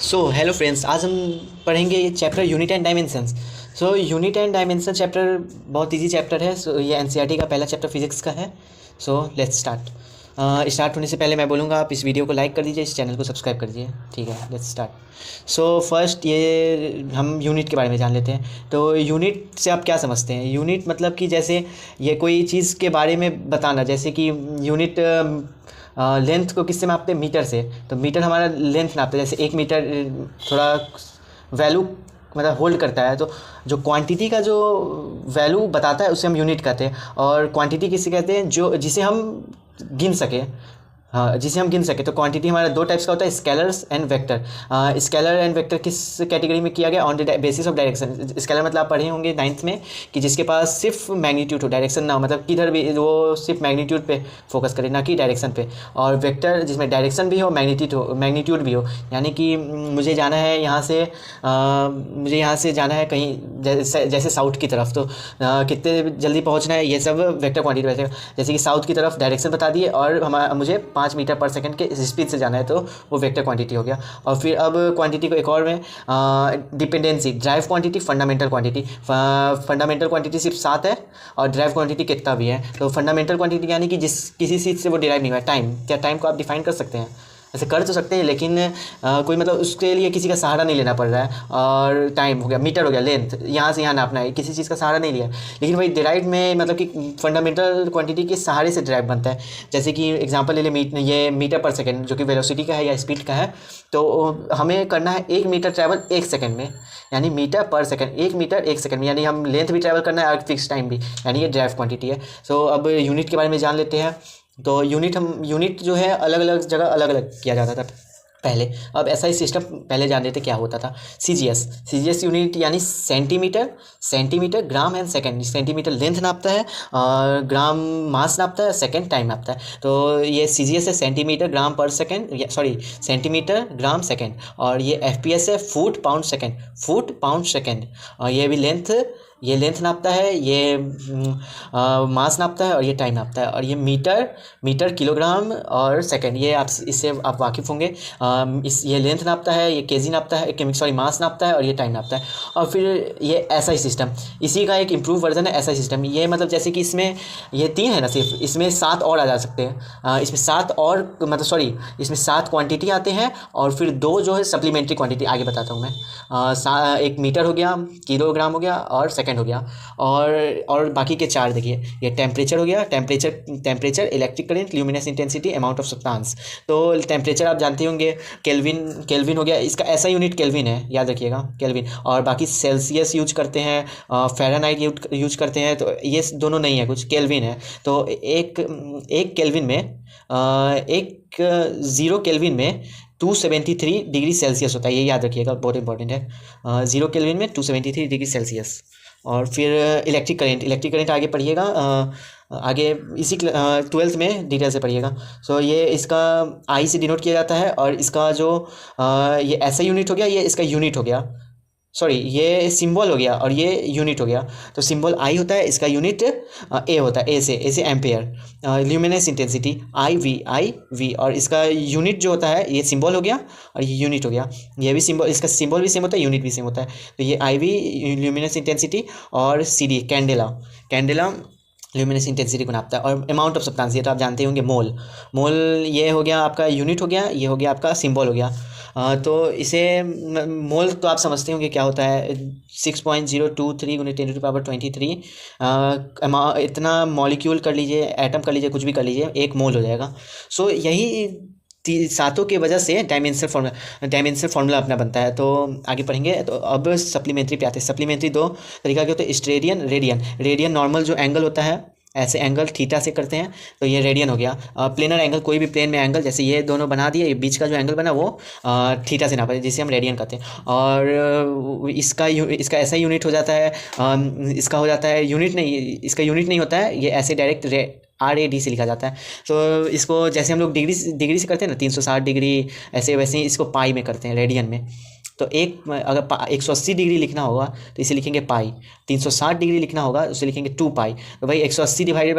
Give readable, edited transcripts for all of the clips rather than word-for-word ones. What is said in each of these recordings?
So hello friends, आज हम पढ़ेंगे ये chapter unit and dimensions. Unit and dimension chapter बहुत इजी चैप्टर है। ये एनसीईआरटी का पहला चैप्टर फिजिक्स का है। Let's start. स्टार्ट होने से पहले मैं बोलूँगा, आप इस वीडियो को लाइक कर दीजिए, इस चैनल को सब्सक्राइब कर दीजिए। ठीक है, लेट्स स्टार्ट। फर्स्ट ये हम यूनिट के बारे में जान लेते हैं। तो यूनिट से आप क्या समझते हैं? यूनिट मतलब कि जैसे ये कोई चीज़ के बारे में बताना, जैसे कि यूनिट लेंथ को किससे मापते हैं? मीटर से। तो मीटर हमारा लेंथ नापता है। जैसे 1 मीटर थोड़ा वैल्यू मतलब होल्ड करता है, तो जो क्वांटिटी का जो वैल्यू बताता है उसे हम यूनिट कहते हैं। और क्वांटिटी किसे कहते हैं? जो जिसे हम गिन सके। हाँ, जिसे हम गिन सके। तो क्वांटिटी हमारा दो टाइप्स का होता है, scalars and vector. Scalar and vector किस कैटेगरी में किया गया? On the basis of direction. Scalar मतलब आप पढ़े होंगे 9th में कि जिसके पास सिर्फ मैग्नीट्यूड हो, डायरेक्शन ना हो, मतलब किधर भी वो सिर्फ मैग्नीट्यूड पे फोकस करे, ना कि डायरेक्शन पे। और वेक्टर जिसमें डायरेक्शन भी हो, मैग्नीट्यूड भी हो। यानी कि मुझे जाना है यहाँ से, मुझे यहाँ से जाना है कहीं, जैसे साउथ की तरफ, तो कितने जल्दी पहुँचना है, ये सब वेक्टर क्वांटिटी वैसे। जैसे कि साउथ की तरफ डायरेक्शन बता दिए और मुझे 5 मीटर पर सेकंड के स्पीड से जाना है, तो वो वेक्टर क्वांटिटी हो गया। और फिर अब क्वांटिटी को एक और में dependency, drive quantity, fundamental quantity. Fundamental quantity सिर्फ 7 है और ड्राइव क्वांटिटी कितना भी है। तो फंडामेंटल क्वांटिटी यानी कि जिस किसी चीज़ से वो डिराइव नहीं हुआ। टाइम, क्या टाइम को आप डिफाइन कर सकते हैं? ऐसे कर तो सकते हैं, लेकिन कोई मतलब उसके लिए किसी का सहारा नहीं लेना पड़ रहा है। और टाइम हो गया, मीटर हो गया, लेंथ यहाँ से यहाँ नापना है, किसी चीज़ का सहारा नहीं लिया। लेकिन वही डिराइव में मतलब कि फंडामेंटल क्वांटिटी के सहारे से डिराइव बनता है। जैसे कि एग्जांपल ले ले, ये मीटर पर सेकंड जो कि वेलोसिटी का है या स्पीड का है। तो हमें करना है 1 मीटर ट्रैवल 1 सेकंड में, यानी मीटर पर सेकंड, 1 मीटर 1 सेकंड में। यानी हम लेंथ भी ट्रैवल करना है और फिक्स टाइम भी, यानी ये ड्राइव क्वांटिटी है। अब यूनिट के बारे में जान लेते हैं। तो यूनिट जो है अलग अलग जगह अलग अलग किया जाता था पहले। अब ऐसा ही सिस्टम पहले जान लेते क्या होता था। सीजीएस यूनिट यानी centimetre gram and second. Centimetre length नापता है और ग्राम मास नापता है, सेकंड टाइम नापता है। तो ये सीजीएस है, सेंटीमीटर ग्राम पर second, sorry centimetre gram second. और ये एफपीएस है, फुट पाउंड सेकंड। और ये भी लेंथ नापता है, ये मास नापता है और ये टाइम नापता है। और ये मीटर किलोग्राम और सेकंड, ये आप इससे आप वाकिफ़ होंगे। ये लेंथ नापता है, ये केजी नापता है, सॉरी मास नापता है और ये टाइम नापता है। और फिर ये ऐसा ही सिस्टम, इसी का एक इम्प्रूव वर्जन है ऐसा ही सिस्टम। ये मतलब जैसे कि इसमें ये 3 है ना, सिर्फ इसमें 7 और आ जा सकते हैं। इसमें 7 और मतलब सॉरी इसमें 7 क्वांटिटी आते हैं और फिर 2 जो है सप्लीमेंट्री क्वांटिटी, आगे बताता हूँ मैं। एक मीटर हो गया, किलोग्राम हो गया और सेकंड हो गया। और बाकी के 4 देखिए, ये टेम्परेचर हो गया, temperature, electric current, luminous intensity, amount of substance. तो टेम्परेचर आप जानते होंगे, केल्विन हो गया, इसका ऐसा यूनिट केल्विन है, याद रखिएगा केल्विन। और बाकी सेल्सियस यूज करते हैं, फ़ारेनहाइट यूज करते हैं, तो ये दोनों नहीं है, कुछ केल्विन है। तो एक केल्विन में एक 0 केल्विन में 273 डिग्री सेल्सियस होता है, ये याद रखिएगा, बहुत इंपॉर्टेंट है। 0 केल्विन में 273 डिग्री सेल्सियस। और फिर इलेक्ट्रिक करंट आगे पढ़िएगा, आगे इसी 12th में डिटेल से पढ़िएगा। ये इसका आई से डिनोट किया जाता है। और इसका जो ये ऐसा यूनिट हो गया, ये इसका यूनिट हो गया, सॉरी ये सिंबल हो गया और ये यूनिट हो गया। तो सिंबल आई होता है, इसका यूनिट ए होता है, ए से ampere. Luminous intensity I V, और इसका यूनिट जो होता है, ये सिंबल हो गया और ये यूनिट हो गया। ये भी सिंबल, इसका सिंबल भी सेम होता है, यूनिट भी सेम होता है। तो ये आई वी ल्यूमिनस इंटेंसिटी और C D candela luminous intensity को नापता है। और अमाउंट ऑफ सब्सटेंस, ये तो आप जानते होंगे, मोल ये हो गया आपका यूनिट हो गया, ये हो गया आपका सिंबल हो गया। तो इसे मोल तो आप समझते होंगे क्या होता है, 6.023 × 10⁻23। इतना मॉलिक्यूल कर लीजिए, एटम कर लीजिए, कुछ भी कर लीजिए, 1 मोल हो जाएगा। यही 7 के वजह से डायमेंशनल फार्मूला अपना बनता है। तो आगे पढ़ेंगे। तो अब सप्लीमेंट्री पे आते हैं। सप्लीमेंट्री 2 तरीका के होते हैं, स्टेडियन, रेडियन नॉर्मल जो एंगल होता है, ऐसे एंगल थीटा से करते हैं, तो ये रेडियन हो गया। प्लेनर एंगल, कोई भी प्लेन में एंगल, जैसे ये दोनों बना दिए, ये बीच का जो एंगल बना वो थीटा से नापा, जिसे हम रेडियन कहते हैं। और इसका ऐसा यूनिट हो जाता है, इसका हो जाता है यूनिट नहीं, इसका यूनिट नहीं होता है, ये ऐसे डायरेक्ट RAD से लिखा जाता है। तो इसको जैसे हम लोग डिग्री से करते हैं ना, 360 डिग्री, ऐसे वैसे ही इसको पाई में करते हैं, रेडियन में। तो एक अगर 180 डिग्री लिखना होगा तो इसे लिखेंगे पाई, 360 डिग्री लिखना होगा उसे लिखेंगे 2 पाई। तो भाई 180 डिवाइडेड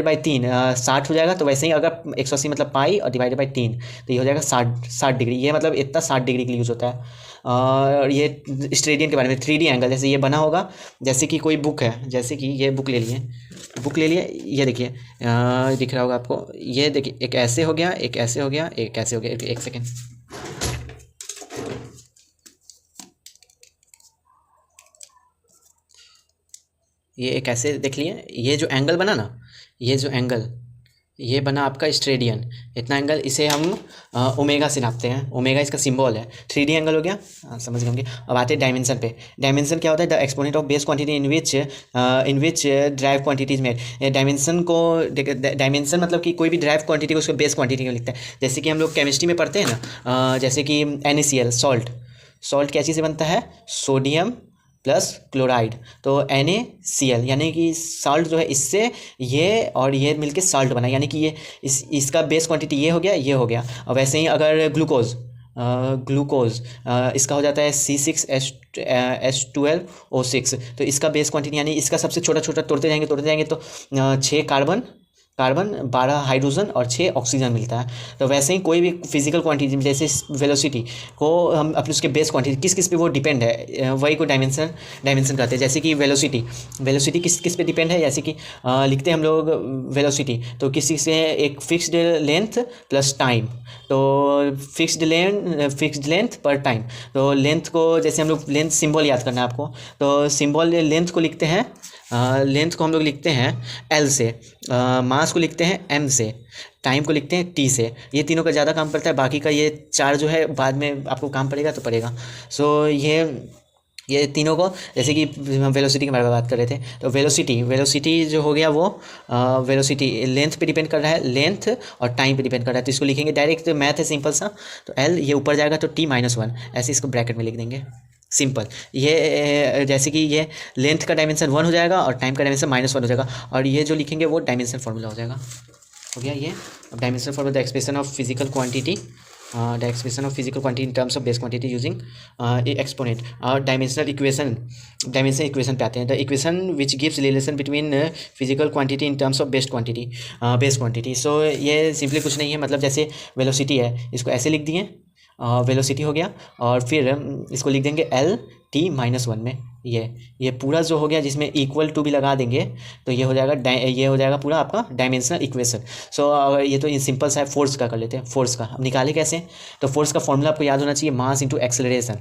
बाई 3 60 हो जाएगा। तो वैसे ही अगर 180 मतलब पाई और डिवाइडेड बाई 3 तो ये हो जाएगा 60 डिग्री। ये मतलब इतना 60 डिग्री के लिए यूज़ होता है। और ये स्टेडियन के बारे में 3D एंगल जैसे ये बना होगा, जैसे कि कोई बुक है, जैसे कि ये बुक ले लिए, ये देखिए दिख रहा होगा आपको, ये देखिए एक ऐसे हो गया, एक ऐसे हो गया, एक ऐसे हो गया। एक सेकेंड, ये एक ऐसे देख लिए, ये जो एंगल बना ना, ये जो एंगल ये बना आपका स्ट्रेडियन, इतना एंगल, इसे हम ओमेगा से नापते हैं। ओमेगा इसका सिंबल है। 3D एंगल हो गया, समझ गए होंगे। अब आते हैं डायमेंशन पे। डायमेंशन क्या होता है? The exponent of base quantity in which drive quantities made. Dimension को, डायमेंशन मतलब कि कोई भी ड्राइव क्वांटिटी को उसको बेस क्वांटिटी में लिखता है। जैसे कि हम लोग केमिस्ट्री में पढ़ते हैं ना, जैसे कि NaCl सॉल्ट क्या चीज़ से बनता है? सोडियम प्लस क्लोराइड, तो NaCl यानी कि साल्ट जो है, इससे ये और ये मिलके साल्ट बना, यानी कि ये इसका बेस क्वांटिटी ये हो गया, ये हो गया। और वैसे ही अगर ग्लूकोज इसका हो जाता है C6H12O6, तो इसका बेस क्वांटिटी यानी इसका सबसे छोटा तोड़ते जाएंगे तो 6 कार्बन 12 हाइड्रोजन और 6 ऑक्सीजन मिलता है। तो वैसे ही कोई भी फिजिकल क्वांटिटी जैसे वेलोसिटी को हम अपने उसके बेस क्वांटिटी किस पे वो डिपेंड है, वही को डायमेंशन कहते हैं। जैसे कि वेलोसिटी किस पे डिपेंड है, जैसे कि लिखते हैं हम लोग वेलोसिटी, तो किसी से एक फिक्स्ड लेंथ प्लस टाइम, तो फिक्स्ड लेंथ पर टाइम। तो लेंथ को, जैसे हम लोग लेंथ सिंबल याद करना है आपको, तो सिंबल लेंथ को लिखते हैं, लेंथ को हम लोग लिखते हैं L से, मास को लिखते हैं M से, टाइम को लिखते हैं T से। ये तीनों का ज़्यादा काम पड़ता है, बाकी का ये 4 जो है बाद में आपको काम पड़ेगा तो पड़ेगा। सो ये तीनों को, जैसे कि हम वेलोसिटी के बारे में बात कर रहे थे, तो वेलोसिटी जो हो गया वो वेलोसिटी लेंथ पे डिपेंड कर रहा है, लेंथ और टाइम पे डिपेंड कर रहा है। तो इसको लिखेंगे डायरेक्ट, मैथ है सिंपल सा, तो L ये ऊपर जाएगा तो T-1, ऐसे इसको ब्रैकेट में लिख देंगे, सिंपल। ये जैसे कि ये लेंथ का डायमेंशन 1 हो जाएगा और टाइम का डायमेंशन -1 हो जाएगा, और ये जो लिखेंगे वो डायमेंशन फार्मूला हो जाएगा। हो गया ये। अब dimension formula, the expression of physical quantity in terms of base quantity using exponent. और डायमेंशनल इक्वेशन पे आते हैं। The equation which gives relation between physical quantity in terms of base quantity. So ये सिंपली कुछ नहीं है, मतलब जैसे वेलोसिटी है, इसको ऐसे लिख दिए, वेलोसिटी हो गया, और फिर इसको लिख देंगे L-T-1 में। ये पूरा जो हो गया, जिसमें इक्वल टू भी लगा देंगे, तो ये हो जाएगा पूरा आपका डायमेंशनल इक्वेशन। सो ये तो सिंपल सा है। फोर्स का कर लेते हैं। फोर्स का अब निकाले कैसे? तो फोर्स का फॉर्मूला आपको याद होना चाहिए, मास इंटू एक्सेलरेशन।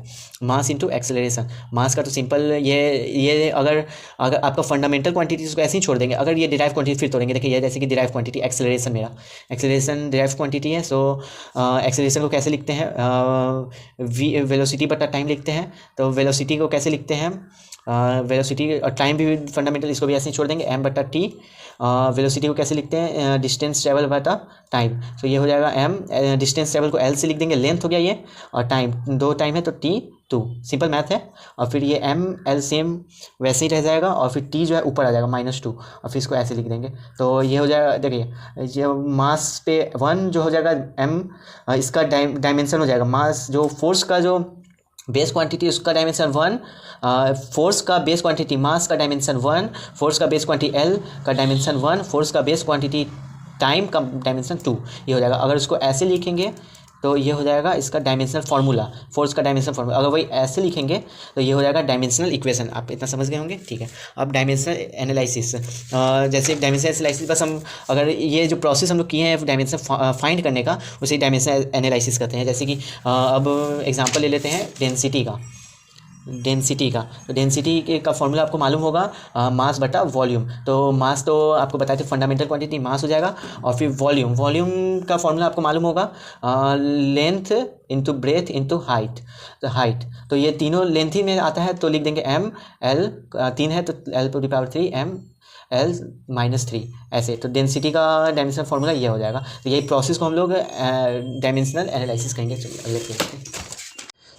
मास का तो सिंपल, ये अगर आपका फंडामेंटल क्वांटिटी उसको ऐसे ही छोड़ देंगे, अगर ये डिराइव क्वांटिटी फिर तोड़ेंगे। देखिए ये जैसे कि derive quantity acceleration derive quantity है। सो एक्सेलरेशन को कैसे लिखते हैं? वेलोसिटी बटा टाइम लिखते हैं। तो वेलोसिटी को कैसे लिखते हैं? वेलोसिटी और टाइम भी फंडामेंटल, इसको भी ऐसे ही छोड़ देंगे, M/T। वेलोसिटी को कैसे लिखते हैं? डिस्टेंस ट्रेवल बटा टाइम। तो ये हो जाएगा M, डिस्टेंस ट्रेवल को L से लिख देंगे, लेंथ हो गया ये, और टाइम 2 टाइम है तो T2, सिंपल मैथ है। और फिर ये M L सेम वैसे ही रह जाएगा, और फिर T जो है ऊपर आ जाएगा -2, और फिर इसको ऐसे लिख देंगे। तो ये हो जाएगा, देखिए ये मास पे 1 जो हो जाएगा M, इसका डायमेंशन हो जाएगा मास, जो फोर्स का जो बेस क्वांटिटी उसका डायमेंशन 1, फोर्स का बेस क्वांटिटी मास का डायमेंशन 1, फोर्स का बेस क्वांटिटी L का डायमेंशन 1, फोर्स का बेस क्वांटिटी टाइम का डायमेंशन 2, ये हो जाएगा। अगर इसको ऐसे लिखेंगे तो ये हो जाएगा इसका डायमेंशनल फार्मूला, फोर्स का डायमेंशनल फार्मूला। अगर वही ऐसे लिखेंगे तो ये हो जाएगा डायमेंशनल इक्वेशन। आप इतना समझ गए होंगे, ठीक है। अब डायमेंशनल एनालिसिस, जैसे डायमेंशनल एनालिसिस, बस हम अगर ये जो प्रोसेस हम लोग किए हैं डायमेंशन फाइंड करने का, उसे डायमेंशनल एनालिसिस कहते हैं। जैसे कि अब एग्जांपल ले लेते हैं डेंसिटी का। तो डेंसिटी का फॉर्मूला आपको मालूम होगा, मास बटा वॉल्यूम। तो मास तो आपको बताए थे फंडामेंटल क्वांटिटी, मास हो जाएगा, और फिर वॉल्यूम का फॉर्मूला आपको मालूम होगा, length into breadth into height. तो ये तीनों लेंथ ही में आता है, तो लिख देंगे M/L, 3 है तो L⁻3 M/L-3 ऐसे। तो डेंसिटी का डायमेंशनल फार्मूला ये हो जाएगा। तो यही प्रोसेस को हम लोग डायमेंशनल एनालिसिस कहेंगे। चलिए अगले पेज पे।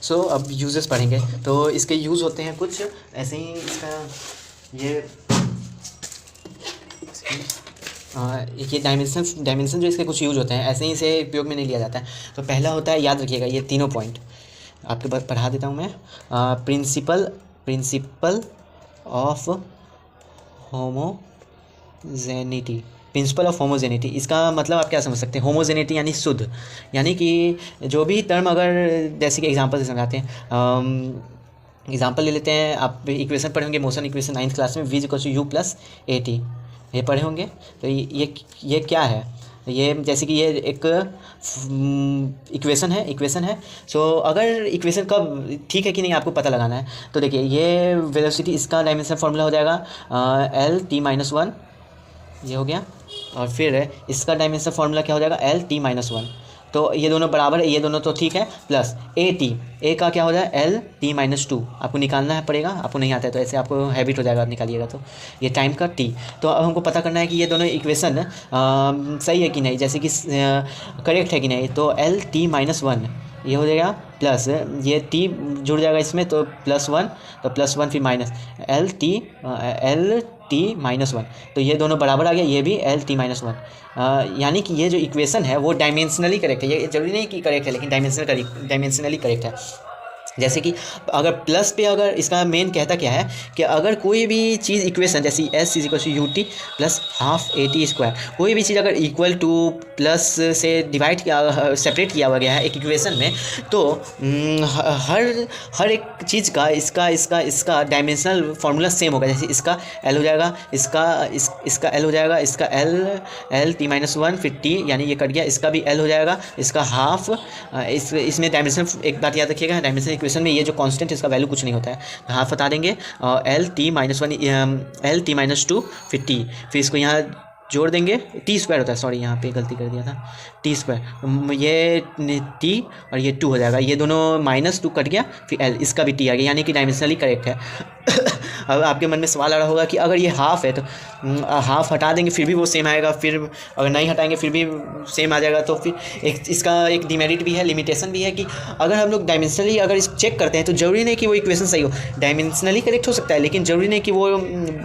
सो अब यूजेस पढ़ेंगे। तो इसके यूज़ होते हैं कुछ ऐसे ही, इसका ये डायमेंशन जो इसके कुछ यूज होते हैं, ऐसे ही इसे उपयोग में नहीं लिया जाता है। तो पहला होता है, याद रखिएगा ये तीनों पॉइंट, आपके पास पढ़ा देता हूँ मैं। Principle of homogeneity. Principle of homogeneity, इसका मतलब आप क्या समझ सकते हैं? होमोजेनिटी यानी शुद्ध, यानी कि जो भी टर्म, अगर जैसे कि एग्जांपल से समझाते हैं, एग्जांपल ले लेते हैं। आप इक्वेशन पढ़े होंगे, मोशन इक्वेशन 9th क्लास में, v = u + at, ये पढ़े होंगे। तो ये क्या है? ये जैसे कि ये एक इक्वेशन है। सो अगर इक्वेशन कब ठीक है कि नहीं आपको पता लगाना है। तो देखिए, ये वेलोसिटी, इसका डायमेंशन फार्मूला हो जाएगा L t-1, ये हो गया। और फिर इसका डायमेंशन फार्मूला क्या हो जाएगा? L t-1। तो ये दोनों बराबर है, ये दोनों तो ठीक है। प्लस ए का क्या हो जाए? L t-2। आपको निकालना है पड़ेगा, आपको नहीं आता है तो ऐसे आपको हैबिट हो जाएगा, आप निकालिएगा तो। ये टाइम का टी। तो अब हमको पता करना है कि ये दोनों इक्वेशन सही है कि नहीं, जैसे कि करेक्ट है कि नहीं। तो L t-1 ये हो जाएगा, प्लस ये t जुड़ जाएगा इसमें, तो +1, तो +1 फिर माइनस L t-1। तो ये दोनों बराबर आ गया, ये भी L t-1। यानी कि ये जो इक्वेशन है वो डायमेंशनली करेक्ट है। ये जरूरी नहीं कि करेक्ट है, लेकिन डायमेंशनली करेक्ट है। जैसे कि अगर प्लस पे, अगर इसका मेन कहता क्या है कि अगर कोई भी चीज़ इक्वेशन, जैसे s = ut + ½ at², कोई भी चीज़ अगर इक्वल टू प्लस से डिवाइड किया, सेपरेट किया हुआ गया है एक इक्वेशन में, तो हर एक चीज़ का इसका डायमेंशनल फार्मूला सेम होगा। जैसे इसका l हो जाएगा, इसका l हो जाएगा, इसका L t-1 फिर t, यानी ये कट गया, इसका भी l हो जाएगा, इसका हाफ। इसमें डायमेंशन, एक बात याद रखिएगा, डायमेंशन इक्वेशन में ये जो कांस्टेंट है इसका वैल्यू कुछ नहीं होता है, हाफ हटा देंगे। L t-2 फिर t, फिर इसको यहाँ जोड़ देंगे, t² होता है, सॉरी यहाँ पे गलती कर दिया था, t², ये t और ये 2 हो जाएगा, ये दोनों -2 कट गया, फिर l, इसका भी t आ गया, यानी कि डायमेंशनली करेक्ट है। अब आपके मन में सवाल आ रहा होगा कि अगर ये हाफ है तो हाफ हटा देंगे फिर भी वो सेम आएगा, फिर अगर नहीं हटाएंगे फिर भी सेम आ जाएगा। तो फिर इसका एक डिमेरिट भी है, लिमिटेशन भी है कि अगर हम लोग डायमेंशनली अगर इस चेक करते हैं तो ज़रूरी नहीं कि वो इक्वेशन सही हो। डायमेंशनली करेक्ट हो सकता है, लेकिन ज़रूरी नहीं कि वो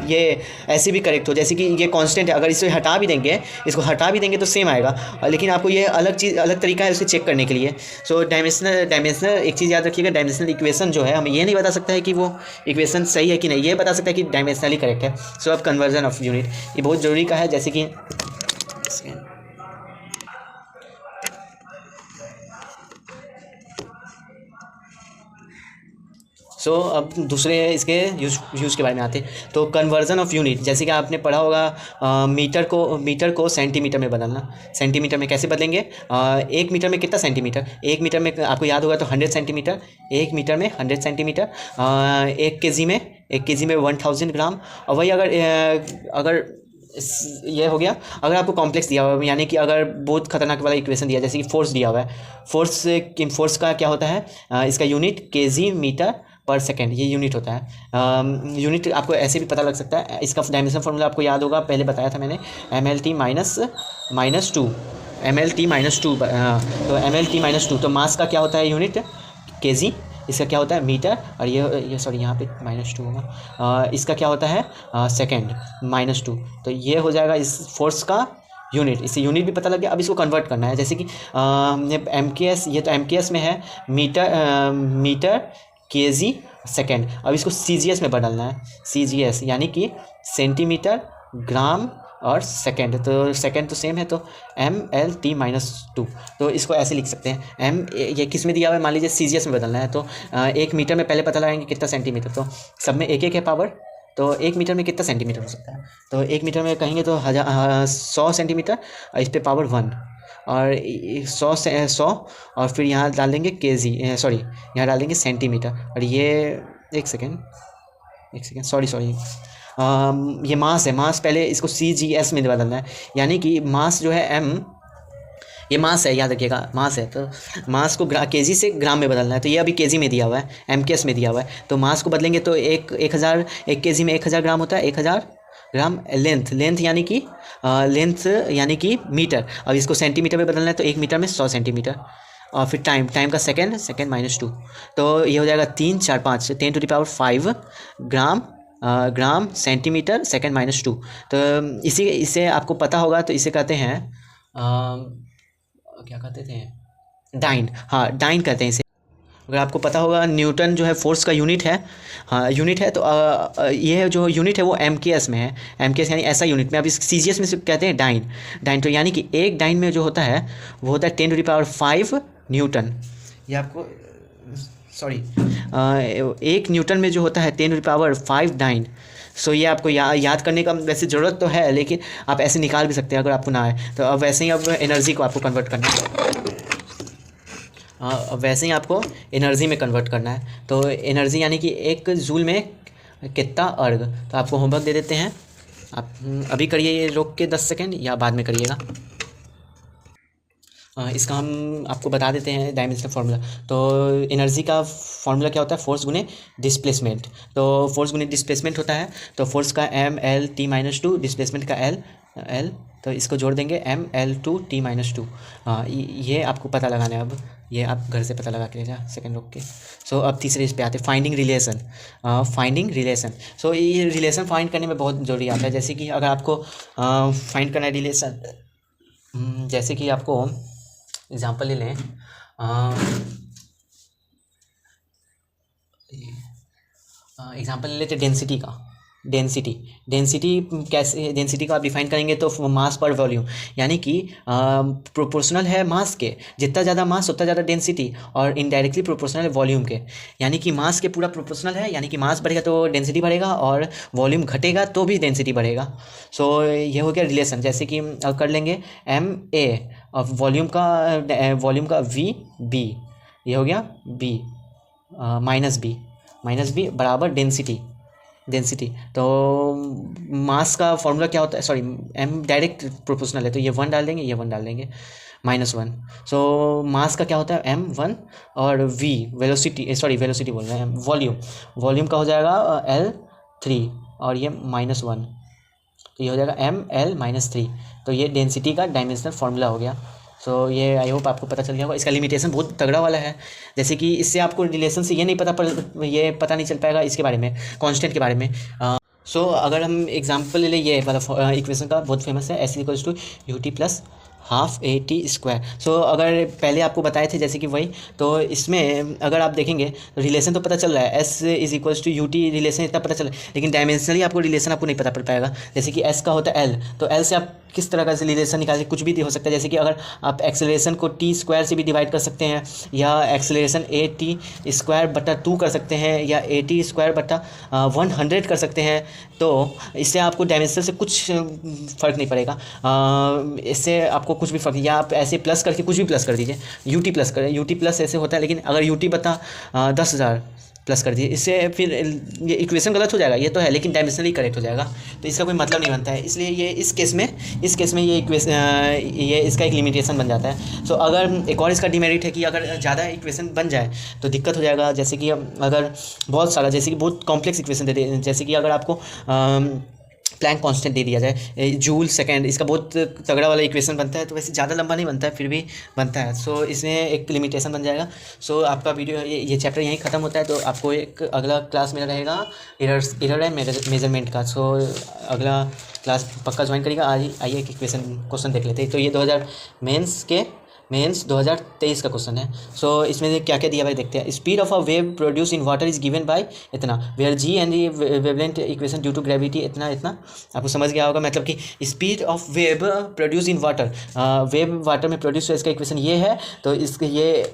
ये ऐसे भी करेक्ट हो। जैसे कि ये कांस्टेंट है, अगर इसे हटा भी देंगे, इसको हटा भी देंगे तो सेम आएगा, लेकिन आपको ये अलग तरीका है उसे चेक करने के लिए। सो डायमेंशनल एक चीज़ याद रखिएगा, डायमेंशनल इक्वेशन जो है हमें ये नहीं बता सकता है कि वो इक्वेशन सही है कि नहीं, ये बता सकता है कि डायमेंशनली करेक्ट है। सो अब कन्वर्जन ऑफ यूनिट, ये बहुत ज़रूरी का है। जैसे कि अब दूसरे इसके यूज़ के बारे में आते हैं। तो कन्वर्जन ऑफ यूनिट, जैसे कि आपने पढ़ा होगा, मीटर को सेंटीमीटर में बदलना। सेंटीमीटर में कैसे बदलेंगे? 1 मीटर में कितना सेंटीमीटर? 1 मीटर में आपको याद होगा तो 100 सेंटीमीटर, 1 मीटर में 100 सेंटीमीटर। 1 kg में 1000 ग्राम। और वही अगर ये हो गया, अगर आपको कॉम्प्लेक्स दिया हुआ है, यानी कि अगर बहुत खतरनाक वाला इक्वेशन दिया, जैसे कि फोर्स दिया हुआ है, फोर्स का क्या होता है? इसका यूनिट kg/s, ये यूनिट होता है। यूनिट आपको ऐसे भी पता लग सकता है, इसका डायमेंशन फार्मूला आपको याद होगा, पहले बताया था मैंने, mlt-2 तो mlt-2। तो मास का क्या होता है यूनिट? kg, इसका क्या होता है? मीटर, और ये सॉरी यहाँ पे -2 होगा, इसका क्या होता है? सेकेंड, -2। तो ये हो जाएगा इस फोर्स का यूनिट। इससे यूनिट भी पता लग गया। अब इसको कन्वर्ट करना है, जैसे कि MKS, ये तो MKS में है, मीटर kg सेकेंड। अब इसको CGS में बदलना है, CGS यानी कि सेंटीमीटर, ग्राम और सेकेंड। तो सेकेंड तो सेम है, तो mlt-2। तो इसको ऐसे लिख सकते हैं, ये किस में दिया हुआ है? मान लीजिए CGS में बदलना है, तो 1 मीटर में पहले पता लगाएंगे कितना सेंटीमीटर, तो सब में 1 है पावर, तो 1 मीटर में कितना सेंटीमीटर हो सकता है? तो 1 मीटर में कहेंगे तो 100 सेंटीमीटर, इस पर पावर 1, और 100 और फिर यहाँ डाल देंगे kg, यहाँ डाल देंगे सेंटीमीटर। और ये एक सेकेंड सॉरी ये मास है, मास पहले इसको CGS में बदलना है, यानी कि मास जो है ये मास है, याद रखिएगा मास है, तो मास को kg से ग्राम में बदलना है। तो ये अभी kg में दिया हुआ है, MKS में दिया हुआ है, तो मास को बदलेंगे तो 1 kg में 1000 ग्राम होता है, 1000 ग्राम। लेंथ यानी कि मीटर। अब इसको सेंटीमीटर में बदलना है, तो 1 मीटर में 100 सेंटीमीटर। और फिर टाइम का सेकेंड -2, तो ये हो जाएगा 3 4 5 10⁵ ग्राम सेंटीमीटर सेकेंड -2। तो इसे आपको पता होगा, तो इसे कहते हैं क्या कहते थे? डाइन। हाँ, डाइन कहते हैं इसे। अगर आपको पता होगा न्यूटन जो है फोर्स का यूनिट है, हाँ यूनिट है, तो ये जो यूनिट है वो MKS में है। MKS यानी ऐसा यूनिट में, अब इस CGS में से कहते हैं डाइन। डाइन तो यानी कि एक डाइन में जो होता है वो होता है 10⁵ न्यूटन। ये आपको सॉरी एक न्यूटन में जो होता है 10⁵ डाइन। सो ये आपको याद करने का वैसे ज़रूरत तो है, लेकिन आप ऐसे निकाल भी सकते हैं अगर आपको ना आए तो। अब वैसे ही अब एनर्जी को आपको कन्वर्ट करना है, अब वैसे ही आपको एनर्जी में कन्वर्ट करना है। तो एनर्जी यानी कि एक जूल में कितना अर्ग। तो आपको होमवर्क दे देते हैं, आप अभी करिए ये रोक के 10 सेकेंड या बाद में करिएगा। इसका हम आपको बता देते हैं डायमेंशनल फार्मूला। तो एनर्जी का फार्मूला क्या होता है, फोर्स गुने डिस्प्लेसमेंट। तो फोर्स गुने डिस्प्लेसमेंट होता है, तो फोर्स का M_L_T-2, डिस्प्लेसमेंट का L, तो इसको जोड़ देंगे M_L_2T-2। ये आपको पता लगाना है। अब ये आप घर से पता लगा के लीजिए, सेकेंड रोक के। सो अब तीसरे इस पे आते हैं, फाइंडिंग रिलेशन। फाइंडिंग रिलेशन, सो ये रिलेशन फाइंड करने में बहुत ज़रूरी आता है। जैसे कि अगर आपको फाइंड करना है रिलेशन, जैसे कि आपको एग्जांपल ले लें, एग्जांपल ले लेते डेंसिटी का। डेंसिटी कैसे, डेंसिटी को आप डिफाइन करेंगे तो मास पर वॉल्यूम, यानी कि प्रोपोर्शनल है मास के, जितना ज़्यादा मास उतना ज़्यादा डेंसिटी, और इनडायरेक्टली प्रोपोर्शनल है वॉल्यूम के, यानी कि मास के पूरा प्रोपोर्शनल है, यानी कि मास बढ़ेगा तो डेंसिटी बढ़ेगा, और वॉल्यूम घटेगा तो भी डेंसिटी बढ़ेगा। सो ये हो गया रिलेशन। जैसे कि कर लेंगे MA और वॉल्यूम का VB, ये हो गया B माइनस बी बराबर डेंसिटी। तो मास का फॉर्मूला क्या होता है, सॉरी M डायरेक्ट प्रोपोर्शनल है तो ये 1 डाल देंगे, ये 1 डाल देंगे, -1। सो मास का क्या होता है M1, और V वेलोसिटी बोल रहे हैं, वॉल्यूम का हो जाएगा L3, और ये -1, तो ये हो जाएगा ML-3। तो ये डेंसिटी का डायमेंशनल फार्मूला हो गया। सो ये आई होप आपको पता चल गया होगा। इसका लिमिटेशन बहुत तगड़ा वाला है, जैसे कि इससे आपको रिलेशन से ये नहीं चल पाएगा इसके बारे में, कांस्टेंट के बारे में। सो अगर हम एग्जांपल ले लें, ये वाला इक्वेशन का बहुत फेमस है, S=UT + ½ AT²। सो अगर पहले आपको बताए थे जैसे कि वही, तो इसमें अगर आप देखेंगे तो रिलेशन तो पता चल रहा है, S=UT रिलेशन इतना पता चल रहा है, लेकिन डायमेंशनली आपको रिलेशन आपको नहीं पता पड़ पाएगा। जैसे कि S का होता है L, तो L से आप किस तरह का रिलेशन निकालें, कुछ भी हो सकता है। जैसे कि अगर आप एक्सेलरेशन को T² से भी डिवाइड कर सकते हैं, या एक्सेलरेशन AT²/2 कर सकते हैं, या AT²/100 कर सकते हैं, तो इससे आपको डायमेंशन से कुछ फ़र्क नहीं पड़ेगा। इससे आपको कुछ भी फ़र्क, या आप ऐसे प्लस करके कुछ भी प्लस कर दीजिए, UT प्लस करें, UT प्लस ऐसे होता है, लेकिन अगर UT/10,000 प्लस कर दिए, इससे फिर ये इक्वेशन गलत हो जाएगा, ये तो है, लेकिन डायमेंशनली करेक्ट हो जाएगा, तो इसका कोई मतलब नहीं बनता है। इसलिए ये इस केस में ये इक्वेशन, ये इसका एक लिमिटेशन बन जाता है। सो अगर एक और इसका डिमेरिट है कि अगर ज़्यादा इक्वेशन बन जाए तो दिक्कत हो जाएगा। जैसे कि अगर बहुत सारा, जैसे कि बहुत कॉम्प्लेक्स इक्वेशन दे दे, जैसे कि अगर आपको प्लैंक कांस्टेंट दे दिया जाए, जूल सेकेंड, इसका बहुत तगड़ा वाला इक्वेशन बनता है, तो वैसे ज़्यादा लंबा नहीं बनता है, फिर भी बनता है। सो इसमें एक लिमिटेशन बन जाएगा। सो आपका वीडियो ये चैप्टर यहीं ख़त्म होता है, तो आपको एक अगला क्लास में रहेगा एरर एंड मेजरमेंट का। सो अगला क्लास पक्का ज्वाइन करिएगा। आइए एक क्वेश्चन देख लेते हैं। तो ये 2023 का क्वेश्चन है। सो इसमें क्या क्या दिया भाई देखते हैं। Speed of a wave produce in water is given by इतना, where G and wavelength equation due to gravity इतना आपको समझ गया होगा। मतलब कि speed of wave produce in water, wave water में प्रोड्यूस, इसका इक्वेशन ये है, तो इसके ये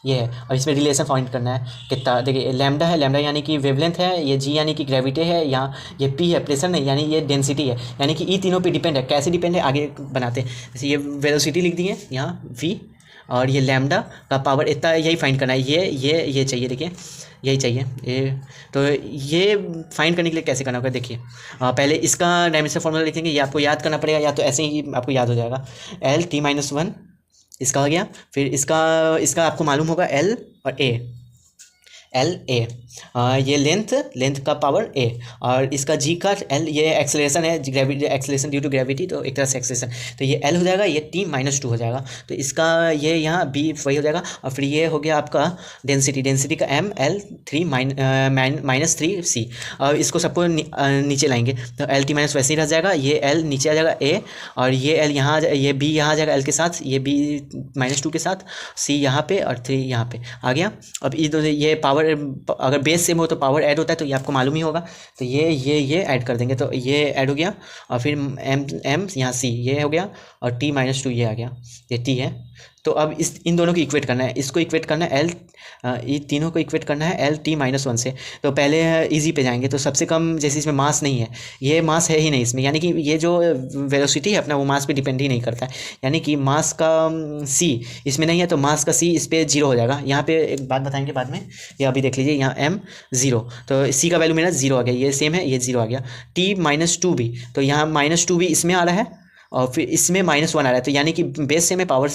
है और इसमें रिलेशन फाइंड करना है कितना। देखिए लैम्डा है, लैम्डा यानी कि वेवलेंथ है, ये जी यानी कि ग्रेविटी है, यहाँ ये पी है प्रेशर नहीं, यानी ये डेंसिटी है, यानी कि ई तीनों पे डिपेंड है। कैसे डिपेंड है आगे बनाते हैं। जैसे ये वेलोसिटी लिख दिए यहाँ वी, और ये लैम्डा का पावर इतना, यही फाइंड करना है। ये चाहिए, देखिए यही चाहिए ये। तो ये फाइंड करने के लिए कैसे करना होगा देखिए, पहले इसका डायमेंशन फार्मूला लिखेंगे, ये आपको याद करना पड़ेगा, या तो ऐसे ही आपको याद हो जाएगा। L_T-1 इसका हो गया। फिर इसका आपको मालूम होगा L और A, एल ए, ये लेंथ का पावर ए, और इसका जी का एल, ये एक्सेलरेशन है, gravity acceleration due to gravity, तो एक तरह से एक्सेलरेशन, तो ये एल हो जाएगा, ये t-2 हो जाएगा, तो इसका ये यहाँ बी वही हो जाएगा। और फिर ये हो गया आपका डेंसिटी का एम एल 3 माइनस 3 c, और इसको सबको नीचे लाएंगे तो एल टी माइनस वैसे ही रह जाएगा, ये एल नीचे आ जाएगा ए, और ये एल यहाँ, ये बी यहाँ आ जाएगा एल के साथ, ये बी -2 के साथ, सी यहाँ पे और 3 यहाँ पे आ गया। अब ये पावर, अगर बेस सेम हो तो पावर ऐड होता है, तो ये आपको मालूम ही होगा, तो ये ऐड कर देंगे, तो ये ऐड हो गया, और फिर एम यहाँ सी ये हो गया, और t-2 ये आ गया, ये t है। तो अब इन दोनों को इक्वेट करना है, इसको इक्वेट करना है ये तीनों को इक्वेट करना है L-t-1 से। तो पहले इजी पे जाएंगे, तो सबसे कम, जैसे इसमें मास नहीं है, ये मास है ही नहीं इसमें, यानी कि ये जो वेलोसिटी है अपना वो मास पे डिपेंड ही नहीं करता है, यानी कि मास का c इसमें नहीं है, तो मास का c इस पर 0 हो जाएगा। यहाँ पे एक बात बताएंगे बाद में, ये अभी देख लीजिए, यहाँ m 0, तो c का वैल्यू मेरा 0 आ गया, ये सेम है, ये 0 आ गया। t-2 भी, तो यहाँ -2 भी इसमें आ रहा है, और फिर इसमें -1 आ रहा है, तो यानी कि बेस सेम है, पावर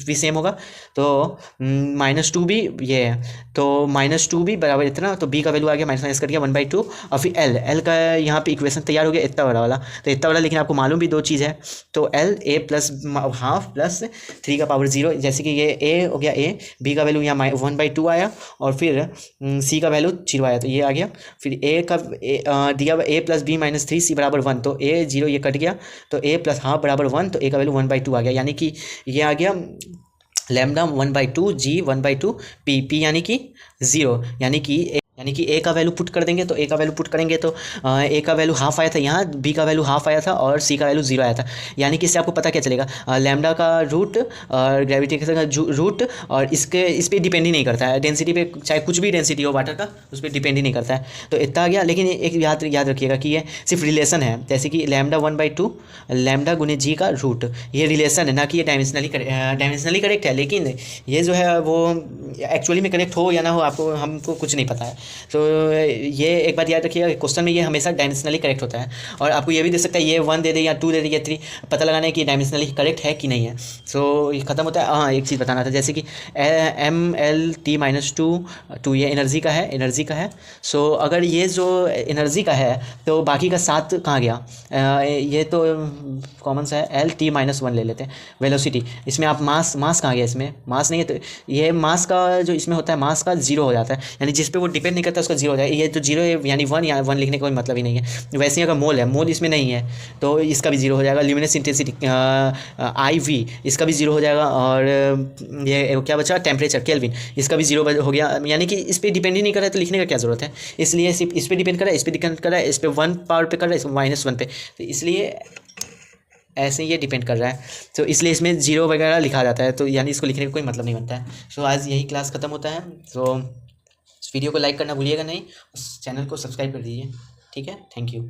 भी सेम होगा, तो -2 भी ये है, तो -2 भी बराबर इतना, तो b का वैल्यू आ गया माइनस कर गया 1/2, और फिर l का यहाँ पे इक्वेशन तैयार हो गया इतना बड़ा वाला, तो इतना बड़ा, लेकिन आपको मालूम भी दो चीज़ है, तो l a plus half plus 3 का पावर 0, जैसे कि ये a हो गया a, b का वैल्यू यहाँ 1/2 आया, और फिर c का वैल्यू 0 आया, तो ये आ गया। फिर a का दिया a plus b minus 3c बराबर 1, तो a 0 ये कट गया, तो a प्लस हाफ बराबर 1, तो a का वैल्यू 1/2 आ गया, यानी कि ये आ गया लैम्डा 1/2 g 1/2 p यानी कि 0, यानी कि a का वैल्यू पुट कर देंगे, तो a का वैल्यू पुट करेंगे तो a का वैल्यू हाफ आया था यहाँ, b का वैल्यू हाफ आया था, और c का वैल्यू 0 आया था, यानी कि इससे आपको पता क्या चलेगा, लैम्डा का रूट और ग्रेविटी का रूट, और इस पर डिपेंड ही नहीं करता है, डेंसिटी पे, चाहे कुछ भी डेंसिटी हो वाटर का, उस पर डिपेंड ही नहीं करता है, तो इतना आ गया। लेकिन एक याद रखिएगा कि ये सिर्फ रिलेशन है, जैसे कि लैम्डा 1/2 लैम्डा गुने जी का रूट, ये रिलेशन है, ना कि ये डायमेंशनली करेक्ट है, लेकिन ये जो है वो एक्चुअली में करेक्ट हो या ना हो, हमको कुछ नहीं पता है। तो ये एक बात याद रखिएगा, क्वेश्चन में ये हमेशा डायमेंशनली करेक्ट होता है, और आपको ये भी दे सकता है, ये 1 दे दे या 2 दे दे या 3, पता लगाना है कि डायमेंशनली करेक्ट है कि नहीं है। सो ये खत्म होता है। हाँ, एक चीज़ बताना था, जैसे कि ML-T-2 ये एनर्जी का है। सो अगर ये जो एनर्जी का है, तो बाकी का 7 कहाँ गया, ये तो कॉमन सा है, L-T-1 ले लेते हैं। वेलोसिटी, इसमें आप मास कहाँ गया, इसमें मास नहीं है, तो ये मास का जो इसमें होता है, मास का 0 हो जाता है, यानी जिस पे वो डिपेंड नहीं करता उसका 0 हो जाएगा। ये तो 0 है, यानी 1 या 1 लिखने का कोई मतलब ही नहीं है। वैसे ही अगर मोल है, मोल इसमें नहीं है, तो इसका भी 0 हो जाएगा। ल्यूमिनस इंटेंसिटी IV, इसका भी 0 हो जाएगा, और ये क्या बचा, टेम्परेचर केल्विन, इसका भी 0 हो गया, यानी कि इस पर डिपेंड ही नहीं कर रहा है, तो लिखने का क्या ज़रूरत है। इसलिए सिर्फ इस पर डिपेंड कर रहा है, इस पर डिपेंड कर रहा है, इस पर 1 पावर पे कर रहा है, इस -1 पे, तो इसलिए ऐसे ये डिपेंड कर रहा है, तो इसलिए इसमें 0 वगैरह लिखा जाता है, तो यानी इसको लिखने का कोई मतलब नहीं बनता है। सो आज यही क्लास ख़त्म होता है। सो इस वीडियो को लाइक करना भूलिएगा नहीं, उस चैनल को सब्सक्राइब कर दीजिए, ठीक है। Thank you.